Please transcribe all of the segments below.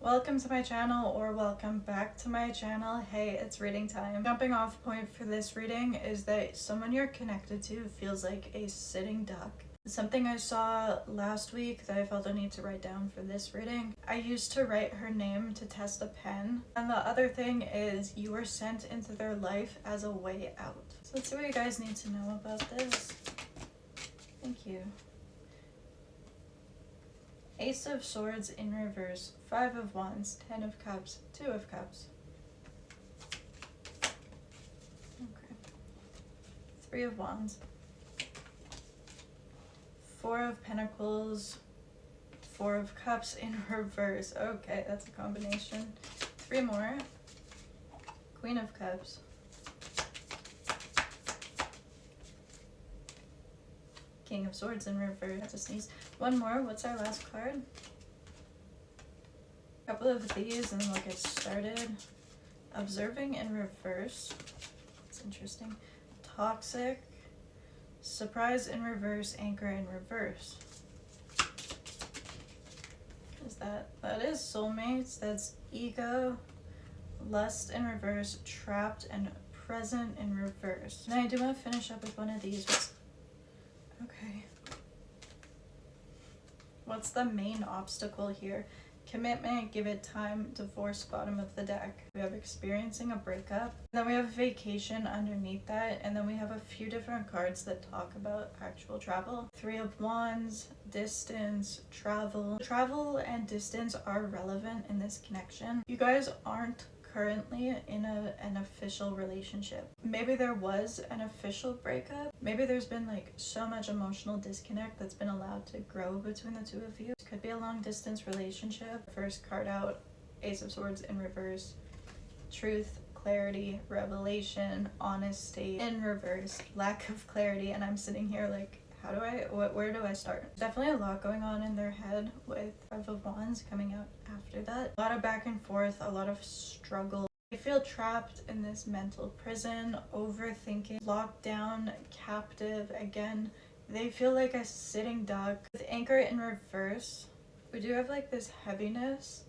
Welcome to my channel, or welcome back to my channel. Hey, it's reading time. Jumping off point for this reading is that someone you're connected to feels like a sitting duck. Something I saw last week that I felt I need to write down for this reading. I used to write her name to test a pen. And the other thing is you were sent into their life as a way out. So let's see what you guys need to know about this. Thank you. Ace of Swords in reverse, 5 of Wands, 10 of Cups, 2 of Cups. Okay. 3 of Wands. 4 of Pentacles, 4 of Cups in reverse. Okay, that's a combination. 3 more. Queen of Cups. King of Swords in reverse. That's a sneeze. One more. What's our last card? A couple of these and then we'll get started. Observing in reverse. That's interesting. Toxic. Surprise in reverse. Anchor in reverse. What is that? That is soulmates. That's ego. Lust in reverse. Trapped and present in reverse. Now I do want to finish up with one of these. Okay. What's the main obstacle here? Commitment, give it time, divorce, bottom of the deck. We have experiencing a breakup. Then we have vacation underneath that. And then we have a few different cards that talk about actual travel. 3 of Wands, distance, travel. Travel and distance are relevant in this connection. You guys aren't currently in an official relationship. Maybe there was an official breakup. Maybe there's been like so much emotional disconnect that's been allowed to grow between the two of you. It could be a long distance relationship. First card out, Ace of Swords in reverse. Truth, clarity, revelation, honesty in reverse, lack of clarity. And I'm sitting here like, where do I start? Definitely a lot going on in their head with 5 of Wands coming out after that. A lot of back and forth, a lot of struggle. They feel trapped in this mental prison, overthinking, locked down, captive. Again, they feel like a sitting duck. With Anchor in reverse, we do have like this heaviness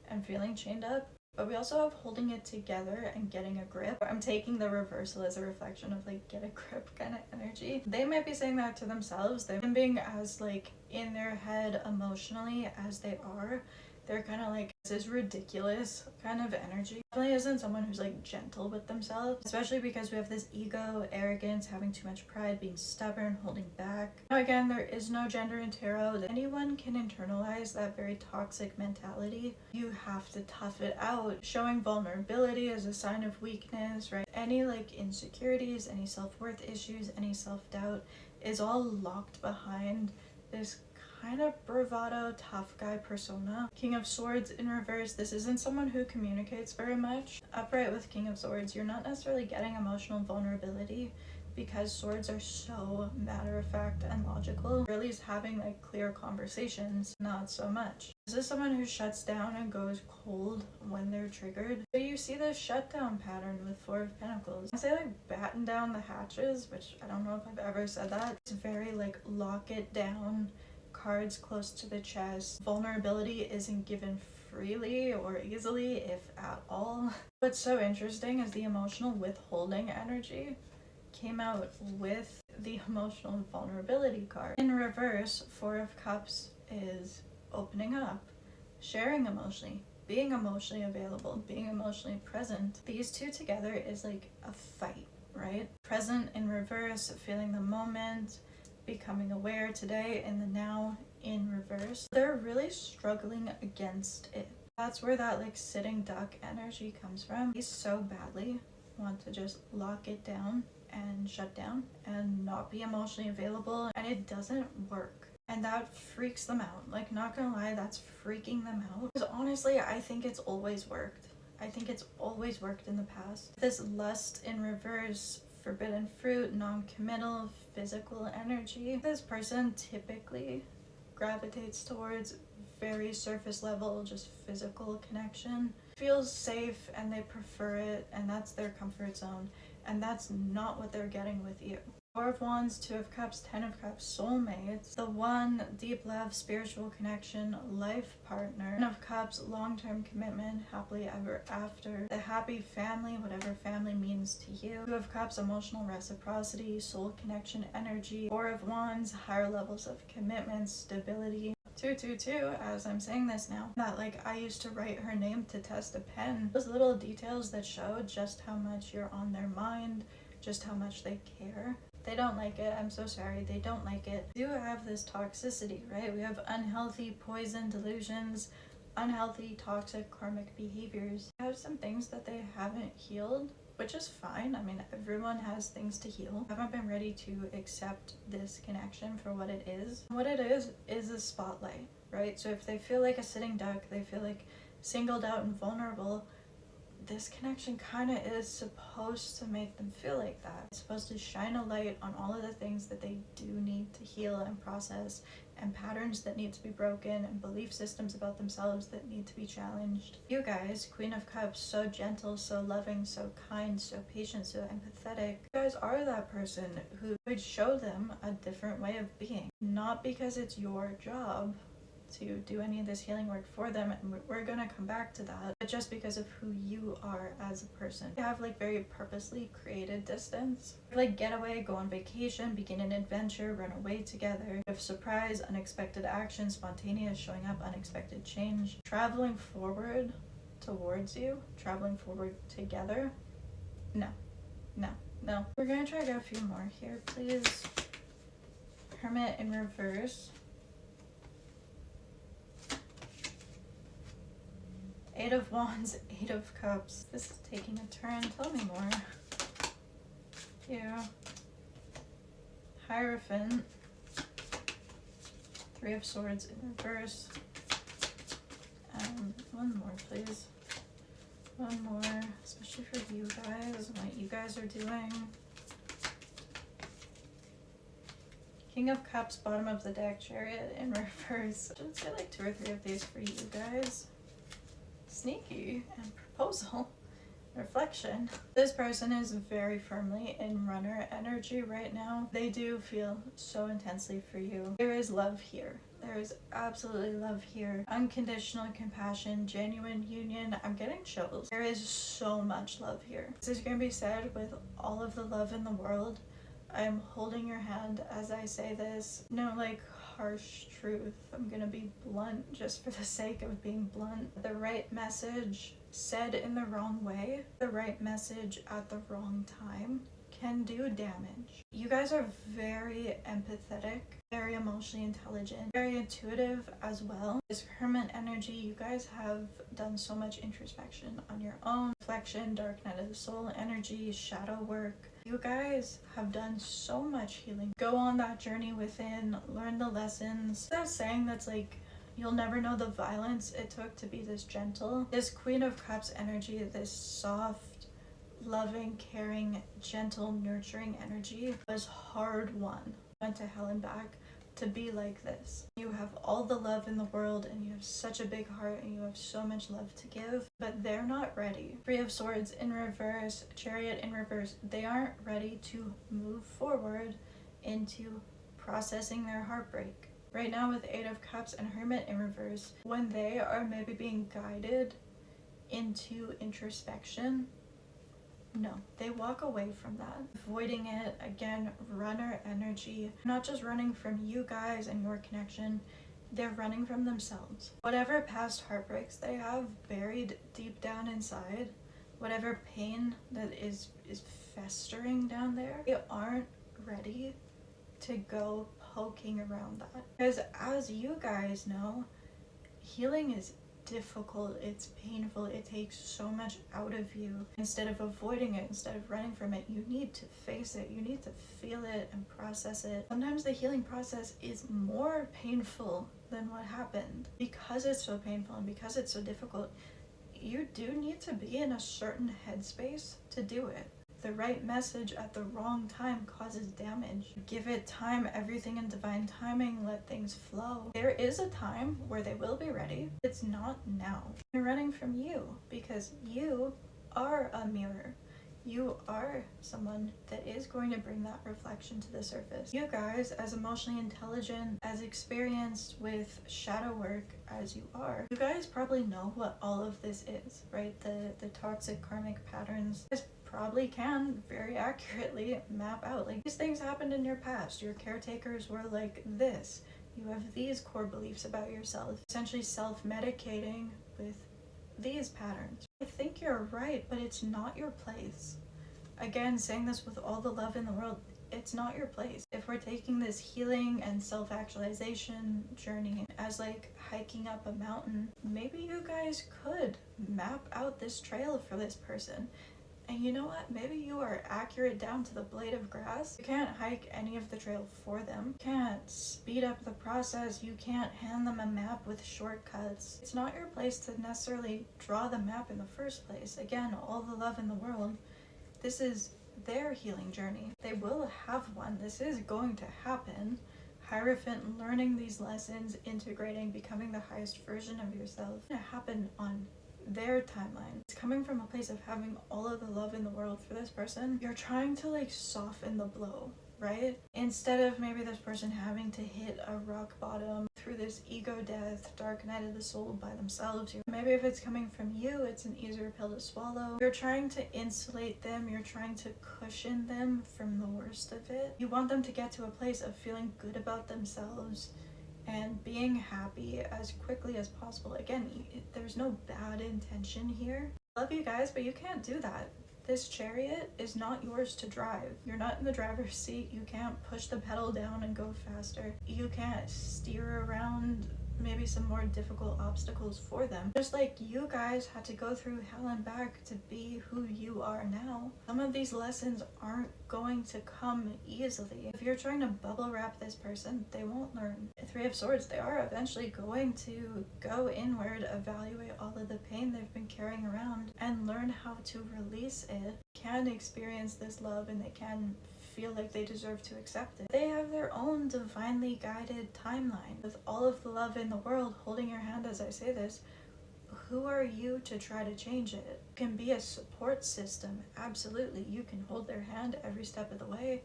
and feeling chained up. But we also have holding it together and getting a grip. I'm taking the reversal as a reflection of like get a grip kind of energy. They might be saying that to themselves. They're being as like in their head emotionally as they are. They're kind of like, this is ridiculous kind of energy. Definitely isn't someone who's like gentle with themselves, especially because we have this ego, arrogance, having too much pride, being stubborn, holding back. Now again, there is no gender in tarot. Anyone can internalize that very toxic mentality. You have to tough it out. Showing vulnerability is a sign of weakness, right? Any like insecurities, any self-worth issues, any self-doubt is all locked behind this kind of bravado, tough guy persona. King of Swords in reverse. This isn't someone who communicates very much. Upright with King of Swords, you're not necessarily getting emotional vulnerability because swords are so matter-of-fact and logical. Really is having like clear conversations, not so much. This is someone who shuts down and goes cold when they're triggered. So you see this shutdown pattern with 4 of Pentacles. I say like batten down the hatches, which I don't know if I've ever said that. It's very like lock it down, cards close to the chest. Vulnerability isn't given freely or easily, if at all. What's so interesting is the emotional withholding energy came out with the emotional vulnerability card. In reverse, 4 of Cups is opening up, sharing emotionally, being emotionally available, being emotionally present. These two together is like a fight, right? Present in reverse, feeling the moment, becoming aware today in the now in reverse. They're really struggling against it. That's where that like sitting duck energy comes from. They so badly want to just lock it down and shut down and not be emotionally available, and it doesn't work. And that freaks them out. Like, not gonna lie, that's freaking them out. Because honestly, I think it's always worked. I think it's always worked in the past. This lust in reverse, forbidden fruit, non-committal, physical energy. This person typically gravitates towards very surface level, just physical connection. Feels safe and they prefer it, and that's their comfort zone. And that's not what they're getting with you. Four of Wands, Two of Cups, Ten of Cups, soulmates. The one, deep love, spiritual connection, life partner. Ten of Cups, long-term commitment, happily ever after. The happy family, whatever family means to you. Two of Cups, emotional reciprocity, soul connection, energy. Four of Wands, higher levels of commitment, stability. 222, as I'm saying this now, that like I used to write her name to test a pen. Those little details that show just how much you're on their mind, just how much they care. They don't like it. I'm so sorry. They don't like it. We do have this toxicity, right? We have unhealthy poison delusions, unhealthy toxic karmic behaviors. We have some things that they haven't healed, which is fine. I mean, everyone has things to heal. I haven't been ready to accept this connection for what it is. What it is a spotlight, right? So if they feel like a sitting duck, they feel like singled out and vulnerable, this connection kind of is supposed to make them feel like that. It's supposed to shine a light on all of the things that they do need to heal and process, and patterns that need to be broken, and belief systems about themselves that need to be challenged. You guys, Queen of Cups, so gentle, so loving, so kind, so patient, so empathetic. You guys are that person who would show them a different way of being. Not because it's your job to do any of this healing work for them, and we're gonna come back to that, but just because of who you are as a person. You have like very purposely created distance, like get away, go on vacation, begin an adventure, run away together. You have surprise, unexpected action, spontaneous showing up, unexpected change, traveling forward towards you, traveling forward together. No. We're gonna try to go a few more here, please. Hermit in reverse. Eight of Wands, Eight of Cups. This is taking a turn. Tell me more. Yeah. Hierophant. Three of Swords in reverse. One more, please. One more, especially for you guys, what you guys are doing. King of Cups, bottom of the deck, Chariot in reverse. Let's get like 2 or 3 of these for you guys. Sneaky and proposal. Reflection. This person is very firmly in runner energy right now. They do feel so intensely for you. There is love here. There is absolutely love here. Unconditional compassion, genuine union. I'm getting chills. There is so much love here. This is going to be said with all of the love in the world. I am holding your hand as I say this. No like harsh truth. I'm gonna be blunt just for the sake of being blunt. The right message said in the wrong way, the right message at the wrong time can do damage. You guys are very empathetic, very emotionally intelligent, very intuitive as well. This Hermit energy, you guys have done so much introspection on your own. Reflection, dark night of the soul energy, shadow work. You guys have done so much healing. Go on that journey within, learn the lessons. That saying that's like, you'll never know the violence it took to be this gentle. This Queen of Cups energy, this soft, loving, caring, gentle, nurturing energy was hard won. Went to hell and back to be like this. You have all the love in the world, and you have such a big heart, and you have so much love to give, but they're not ready. Three of Swords in reverse, Chariot in reverse. They aren't ready to move forward into processing their heartbreak. Right now with Eight of Cups and Hermit in reverse, when they are maybe being guided into introspection, no, they walk away from that, avoiding it. Again, runner energy, not just running from you guys and your connection, they're running from themselves. Whatever past heartbreaks they have buried deep down inside, whatever pain that is festering down there, they aren't ready to go poking around that. Because as you guys know, healing is difficult, it's painful, it takes so much out of you. Instead of avoiding it, instead of running from it, you need to face it, you need to feel it and process it. Sometimes the healing process is more painful than what happened. Because it's so painful and because it's so difficult, you do need to be in a certain headspace to do it. The right message at the wrong time causes damage. Give it time, everything in divine timing, let things flow. There is a time where they will be ready. It's not now. They're running from you because you are a mirror. you are someone that is going to bring that reflection to the surface. You guys, as emotionally intelligent, as experienced with shadow work as you are, you guys probably know what all of this is, right? The toxic karmic patterns. You guys probably can very accurately map out, like, these things happened in your past. Your caretakers were like this. You have these core beliefs about yourself, essentially self-medicating with these patterns. I think you're right, but it's not your place. Again, saying this with all the love in the world, it's not your place. If we're taking this healing and self-actualization journey as like hiking up a mountain, maybe you guys could map out this trail for this person. And you know what? Maybe you are accurate down to the blade of grass. You can't hike any of the trail for them. You can't speed up the process. You can't hand them a map with shortcuts. It's not your place to necessarily draw the map in the first place. Again, all the love in the world. This is their healing journey. They will have one. This is going to happen. Hierophant learning these lessons, integrating, becoming the highest version of yourself. It's going to happen on their timeline. It's coming from a place of having all of the love in the world for this person. You're trying to like soften the blow, right? Instead of maybe this person having to hit a rock bottom through this ego death, dark night of the soul by themselves. Maybe if it's coming from you, it's an easier pill to swallow. You're trying to insulate them. You're trying to cushion them from the worst of it. You want them to get to a place of feeling good about themselves and being happy as quickly as possible. Again, there's no bad intention here. Love you guys, but you can't do that. This chariot is not yours to drive. You're not in the driver's seat. You can't push the pedal down and go faster. You can't steer around maybe some more difficult obstacles for them. Just like you guys had to go through hell and back to be who you are now. Some of these lessons aren't going to come easily. If you're trying to bubble wrap this person, they won't learn. The Three of Swords, they are eventually going to go inward, evaluate all of the pain they've been carrying around, and learn how to release it. Can experience this love, and they can feel like they deserve to accept it. They have their own divinely guided timeline. With all of the love in the world holding your hand as I say this, who are you to try to change it? You can be a support system, absolutely. You can hold their hand every step of the way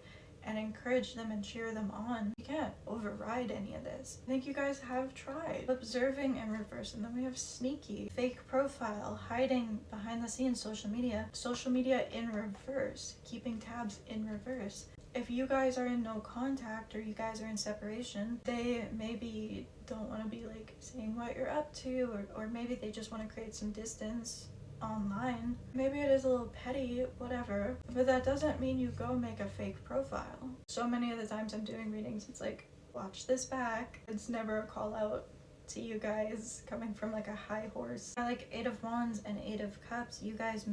and encourage them and cheer them on. You can't override any of this. I think you guys have tried. Observing in reverse, and then we have sneaky, fake profile, hiding behind the scenes, social media in reverse, keeping tabs in reverse. If you guys are in no contact or you guys are in separation, they maybe don't want to be like saying what you're up to, or maybe they just want to create some distance online. Maybe it is a little petty, whatever, but that doesn't mean you go make a fake profile. So many of the times I'm doing readings, it's like, watch this back. It's never a call out to you guys coming from like a high horse. I like 8 of Wands and 8 of Cups. You guys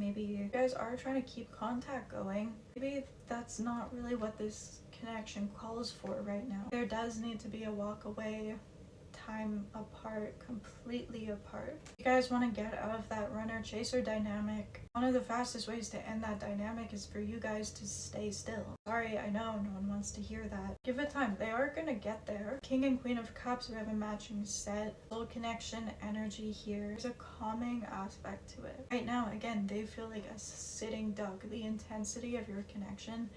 are trying to keep contact going. Maybe that's not really what this connection calls for right now. There does need to be a walk away, time apart, completely apart. You guys want to get out of that runner chaser dynamic. One of the fastest ways to end that dynamic is for you guys to stay still. Sorry, I know no one wants to hear that. Give it time. They are gonna get there. King and Queen of Cups, we have a matching set. Soul connection energy here. There's a calming aspect to it. Right now, again, they feel like a sitting duck. The intensity of your connection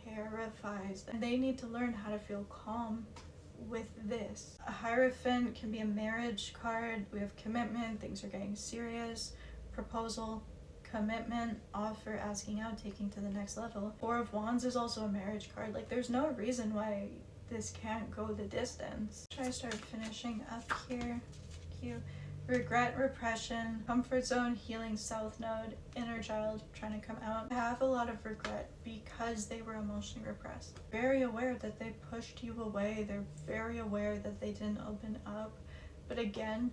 terrifies them. They need to learn how to feel calm with this. A Hierophant can be a marriage card. We have commitment, things are getting serious, proposal, commitment, offer, asking out, taking to the next level. 4 of Wands is also a marriage card. Like, there's no reason why this can't go the distance. Try to start finishing up here. Cute. Regret, repression, comfort zone, healing, south node, inner child trying to come out. I have a lot of regret because they were emotionally repressed. Very aware that they pushed you away. They're very aware that they didn't open up. But again,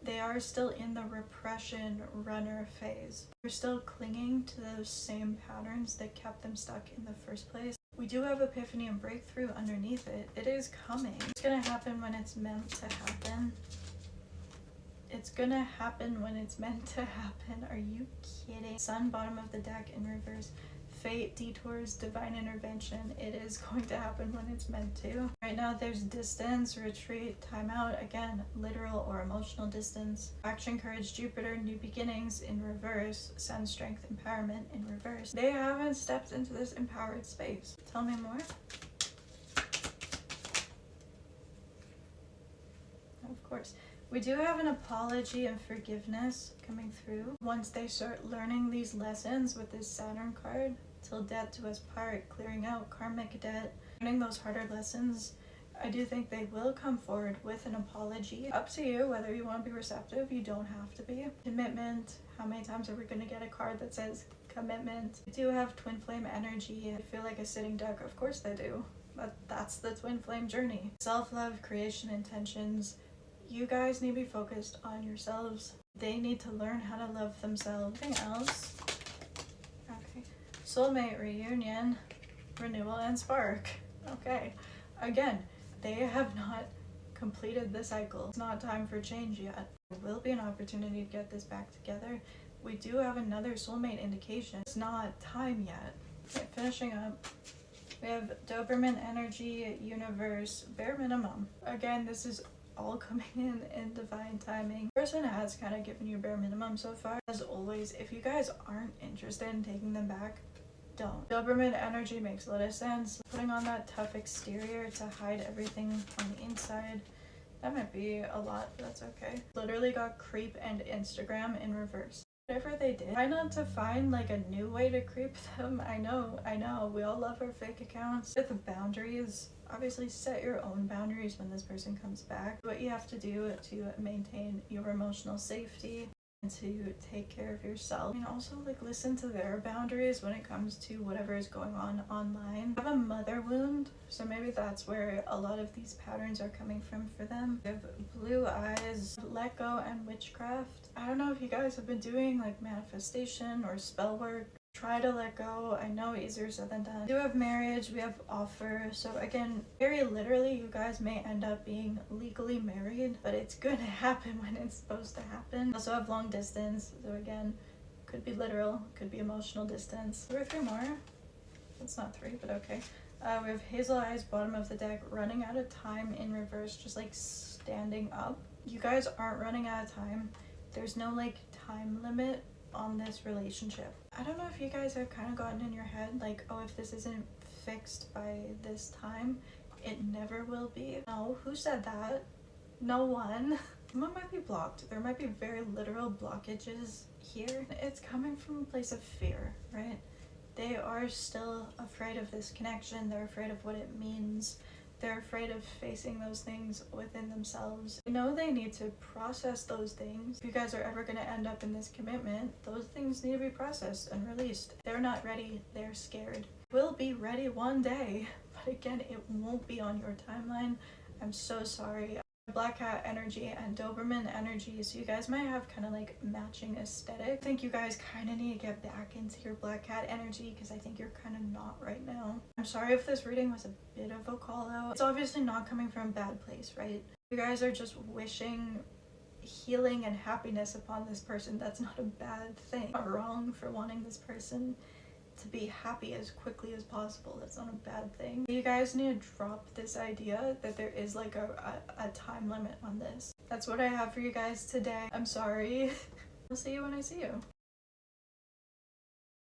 they are still in the repression runner phase. They're still clinging to those same patterns that kept them stuck in the first place. We do have epiphany and breakthrough underneath it. It is coming. It's gonna happen when it's meant to happen. It's gonna happen when it's meant to happen. Are you kidding? Sun, bottom of the deck in reverse. fate, detours, divine intervention. It is going to happen when it's meant to. Right now there's distance, retreat, timeout, again, literal or emotional distance. Action, courage, Jupiter, new beginnings in reverse, sun, strength, empowerment in reverse. They haven't stepped into this empowered space. Tell me more. Of course. We do have an apology and forgiveness coming through once they start learning these lessons with this Saturn card. Till death do us part, clearing out karmic debt, learning those harder lessons. I do think they will come forward with an apology. Up to you whether you want to be receptive. You don't have to be. Commitment. How many times are we going to get a card that says commitment? We do have twin flame energy. I feel like a sitting duck. Of course they do. But that's the twin flame journey. Self-love, creation, intentions. You guys need to be focused on yourselves. They need to learn how to love themselves. Anything else? Okay. Soulmate, reunion, renewal, and spark. Okay. Again, they have not completed the cycle. It's not time for change yet. There will be an opportunity to get this back together. We do have another soulmate indication. It's not time yet. Okay, finishing up. We have Doberman energy, universe, bare minimum. Again, this is all coming in divine timing. The person has kind of given you bare minimum so far. As always, if you guys aren't interested in taking them back, don't. Doberman energy makes a lot of sense. Putting on that tough exterior to hide everything on the inside. That might be a lot, but that's okay. Literally got creep and Instagram in reverse. Whatever they did, try not to find like a new way to creep them. I know, we all love our fake accounts. With the boundaries, obviously set your own boundaries when this person comes back. What you have to do to maintain your emotional safety and to take care of yourself. And also like listen to their boundaries when it comes to whatever is going on online. I have a mother wound, so maybe that's where a lot of these patterns are coming from for them. They have blue eyes, let go, and witchcraft. I don't know if you guys have been doing like manifestation or spell work. Try to let go. I know easier said than done. We do have marriage, we have offer. So again, very literally, you guys may end up being legally married, but it's going to happen when it's supposed to happen. Also have long distance. So again, could be literal, could be emotional distance. 2 or 3 more. That's not 3, but okay. We have hazel eyes, bottom of the deck, running out of time in reverse, just like standing up. You guys aren't running out of time. There's no like time limit on this relationship. I don't know if you guys have kind of gotten in your head like, oh, if this isn't fixed by this time, it never will be. No, who said that? No one. Someone might be blocked. There might be very literal blockages here. It's coming from a place of fear, right? They are still afraid of this connection. They're afraid of what it means. They're afraid of facing those things within themselves. They know they need to process those things. If you guys are ever going to end up in this commitment, those things need to be processed and released. They're not ready. They're scared. Will be ready one day, but again, it won't be on your timeline. I'm so sorry. Black cat energy and Doberman energy, so you guys might have kind of like matching aesthetic. I think you guys kind of need to get back into your black cat energy because I think you're kind of not right now. I'm sorry if this reading was a bit of a call out. It's obviously not coming from a bad place, right? You guys are just wishing healing and happiness upon this person. That's not a bad thing. Not wrong for wanting this person to be happy as quickly as possible. That's not a bad thing. You guys need to drop this idea that there is like a time limit on this. That's what I have for you guys today. I'm sorry. I'll see you when I see you.